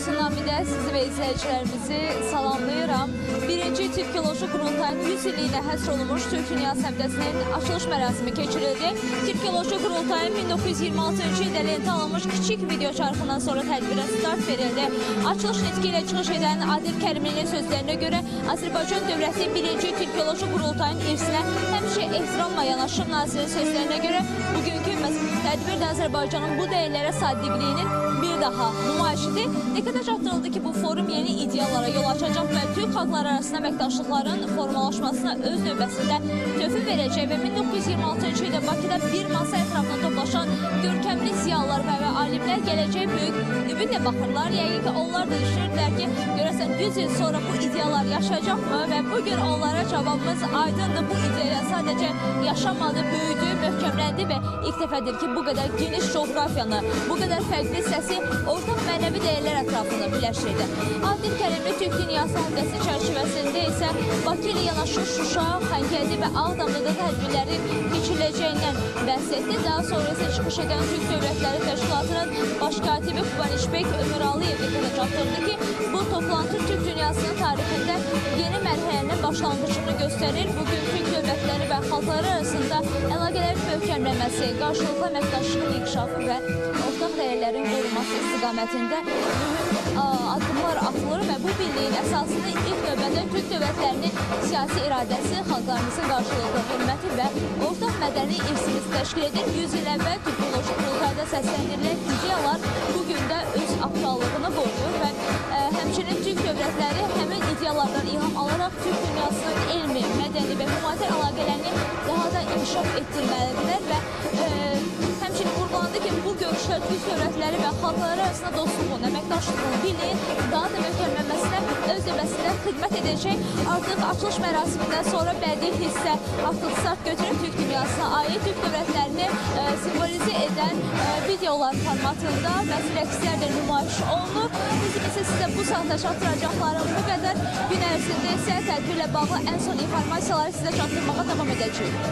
Tsunami'də sizi və izləyicilərimizi salamlayıram. Birinci Türkoloji Qurultayın 100 illiyinə həsr olunmuş Türk Dünyası həftəsinin açılış mərasimi keçirildi. Türkoloji Qurultayın 1926-cı ildə lentə alınmış kiçik video çarxından sonra tədbirə start verildi. Açılış nitqi ilə çıxış edən Adil Kərimlinin sözlərinə görə Azərbaycan dövləti birinci Türkoloji Qurultayın irsinə həmişə ehtiramla yanaşır. Nazirin sözlərinə görə bugünkü tədbir də Azərbaycanın bu dəyərlərə sadiqliyinin bir daha nümayişidir. Diqqətə çatdırıldı ki, bu forum yeni ideyalara yol açacaq və Türk xalqları arasında əməkdaşlıqların formalaşmasına öz növbəsində töhfə verəcək və 1926-cı ildə Bakıda bir masa ətrafında toplaşan görkəmli ziyalılar və alimlər gələcək böyük ümidlə baxırlar. Yəqin ki, onlar da düşünürlər ki, görəsən 100 il sonra bu ideyalar yaşayacaqmı və bugün onlara cavabımız aydındır. Bu ideya sadəcə yaşamadı, büyüdü, möhkəmləndi və ilk dəfədir ki, bu qədər geniş coğrafiyanı, bu qədər fərqli səsi ortaq mənəvi dəyərlər ətrafında birləşdirdi. Adil Kərimli Türk Dünyası həftəsi çərçivəsində isə Bakı ilə yanaşı Şuşa, Xankəndi və Ağdamda da tədbirlərin keçiriləcəyindən bəhs etdi. Daha sonra isə çıxış edən Türk Dövlətləri Təşkilatının baş katibi Kuban İşbek Ömür Aliyev diqqətə çatdırdı ki, bu toplantı Türk dünyasının tarixində yeni mərhələnin başlanğıcını göstərir. Bugün Türk dövlətləri və xalqları arasında əlaqələrin möhkəmlənməsi, qarşılıqlı əməkdaşlığın inkişafı və ortaq dəyərlərin qorunması istiqamətində mühüm addımlar atılır və bu birliyin əsasını ilk növbədə Türk dövlətlərinin siyasi iradəsi, xalqlarımızın qarşılıqlı hörməti və ortaq mədəni irsimiz təşkil edir. 100 il əvvəl Türkoloji Qurultayda səsləndirilən ideyalar bugün də öz aktuallığını qoruyur və həmçinin Türk dövlətləri həmin ideyalardan ilham alaraq Türk dünyasının elmi, mədəni və humanitar əlaqələrini daha da inkişaf etdirməlidirlər və həmçinin vurgulandı ki, bu görüşlər Türk dövlətləri və xalqları arasında dostluğun, əməkdaşlığın, birliyin daha da möhkəmlənməsinə öz növbəsində xidmət edəcək. Artıq açılış mərasimindən sonra bədii hissə artıq start götürüb Türk dünyasına aid Türk dövlətlərini simvolizə edən videolar formatında və rəqslər də nümayiş olunur. Bizim isə sizə bu saatda çatdıracaqlarım bu qədər. Gün ərzində isə tədbirlə bağlı ən son informasiyaları sizə çatdırmağa davam edəcəyik.